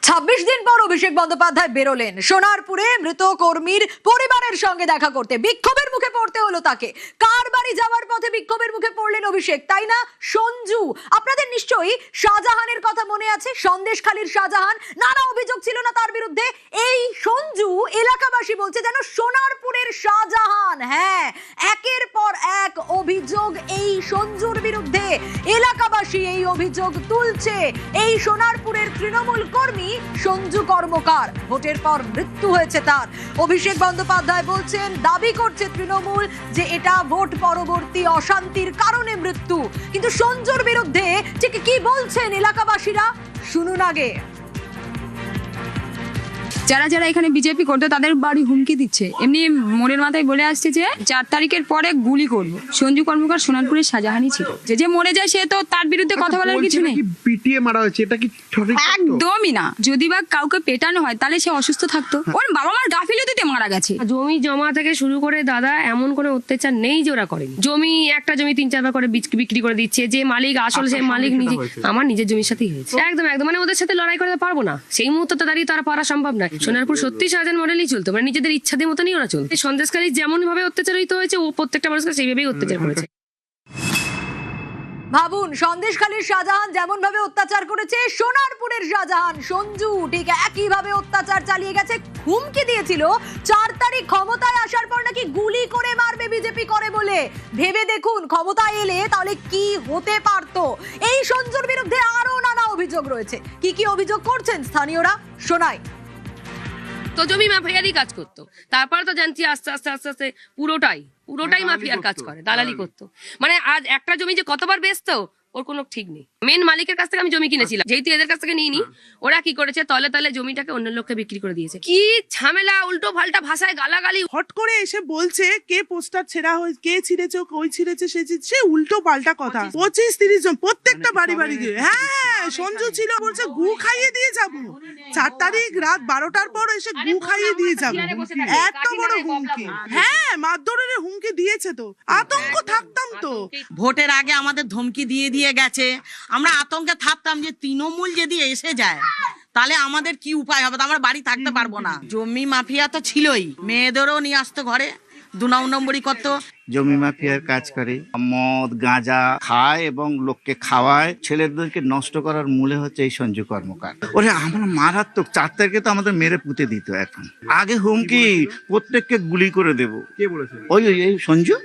26 দিন পর অভিষেক বন্দ্যোপাধ্যায় বেরোলেন সোনারপুরে মৃত কর্মীর পরিবারের সঙ্গে দেখা করতে। বিক্ষোভের মুখে পড়তে হলো তাকে। কার বাড়ি যাওয়ার পথে বিক্ষোভের মুখে পড়লেন অভিষেক, তাই না? সঞ্জু, আপনাদের নিশ্চয়ই শাহজাহানের কথা মনে আছে। সন্দেশখালীর শাহজাহান, নানা অভিযোগ ছিল না তার বিরুদ্ধে। এই সঞ্জু, এলাকাবাসী বলছে যেন সোনারপুরের শাহজাহান। হ্যাঁ, একের পর এক অভিযোগ এই সঞ্জুর বিরুদ্ধে। এলাকাবাসী এই অভিযোগ তুলছে। এই সোনারপুরের তৃণমূল কর্মী সঞ্জু কর্মকার, ভোটের পর মৃত্যু হয়েছে তার। অভিষেক বন্দ্যোপাধ্যায় বলছেন, দাবি করছে তৃণমূল যে এটা ভোট পরবর্তী অশান্তির কারণে মৃত্যু। কিন্তু সঞ্জুর বিরুদ্ধে ঠিক কি বলছেন এলাকাবাসীরা, শুনুন আগে। যারা যারা এখানে বিজেপি করতো তাদের বাড়ি হুমকি দিচ্ছে। এমনি মোড়ের মাথায় বলে আসছে যে 4 তারিখের পরে গুলি করব। সঞ্জু কর্মকার সোনারপুরের শাহজাহানই ছিল। যে মরে যায় সে তো তার বিরুদ্ধে কথা বলার কিছু নেই। পিটিয়ে মারা হয়েছে, এটা কি সঠিক? একদমই না। যদি বা কাউকে পেটানো হয় তাহলে সে অসুস্থ থাকতো। ওর বাবা মার গাফিলতিতে মারা গেছে। জমি জমা থেকে শুরু করে দাদা এমন কোনো অত্যাচার নেই যে ওরা করেনি। একটা জমি 3-4 বার করে বিক্রি করে দিচ্ছে। যে মালিক আসলে সেই মালিক নিজে, আমার নিজের জমির সাথেই হয়েছে। একদম মানে ওদের সাথে লড়াই করতে পারবো না, সেই মুহূর্তে দাঁড়িয়ে তারা পারা সম্ভব না। সোনারপুর সত্যি শাহজাহান মডেলই চলতো, মানে নিজেদের ইচ্ছাদের মতনই ওরা চলতো। সন্দেশখালী যেমন ভাবে অত্যাচারিত হয়েছে, ও প্রত্যেকটা মানুষকে সেইভাবেই অত্যাচার করেছে। ভাবুন, সন্দেশখালীর শাহজাহান যেমন ভাবে অত্যাচার করেছে, সোনারপুরের শাহজাহান সঞ্জু ঠিক একই ভাবে অত্যাচার চালিয়ে গেছে। হুমকি দিয়েছিল 4 তারিখ ক্ষমতায় আসার পর নাকি গুলি করে মারবে বিজেপি করে বলে। ভেবে দেখুন, ক্ষমতায় এলে তাহলে কি হতে পারতো। এই সঞ্জুর বিরুদ্ধে আরো নানা অভিযোগ রয়েছে। কি কি অভিযোগ করছেন স্থানীয়রা, শোনাই। তো জমি মাফিয়ারই কাজ করতো। তারপরে তো জানছি আস্তে আস্তে আস্তে আস্তে পুরোটাই মাফিয়ার কাজ করে, দালালি করতো। মানে আজ একটা জমি যে কতবার বেচতো ওর কোনো ঠিক নেই। মেন মালিকের কাছ থেকে আমি জমি কিনেছিলাম, যেহেতু এদের কাছ থেকে নিইনি, ওরা কি করেছে তলে তলে জমিটাকে অন্য লোককে বিক্রি করে দিয়েছে। কি ঝামেলা, উল্টো পাল্টা ভাষায় গালাগালি। হট করে এসে বলছে কে পোস্টার ছেঁড়া হয়েছে, কে ছিঁড়েছে, কই ছিঁড়েছে, সে উল্টো পাল্টা কথা। 25-30 জন প্রত্যেকটা বাড়ি বাড়ি গিয়ে, হ্যাঁ সঞ্জু ছিল, বলছে গু খাইয়ে দিয়ে যাবো। 4 তারিখ রাত 12টার পর এসে গু খাইয়ে দিয়ে যাবো। এত বড় হুমকি, হ্যাঁ মারধরের হুমকি দিয়েছে। তো আতঙ্ক থাকতাম তো। ভোটের আগে আমাদের ধমকি দিয়ে গেছে। আমরা আতঙ্কে থাকতাম যে তৃণমূল যদি এসে যায় তাহলে আমাদের কি উপায় হবে, আমরা বাড়ি থাকতে পারবো না। জমি মাফিয়া তো ছিলই, মেয়েদেরও নিয়ে আসতো ঘরে, 2 নম্বরই করতো। জমি মাফিয়ার কাজ করে, মদ গাঁজা খায় এবং লোককে খাওয়ায়। ছেলেদেরকে নষ্ট করার মূলে হচ্ছে এই সঞ্জু কর্মকার। ওরে আমরা মারাত্মক। 4 তারিখে তো আমাদের মেরে পুঁতে দিত। এখন আগে হুমকি প্রত্যেককে গুলি করে দেবো। কে বলেছে? ওই সঞ্জু।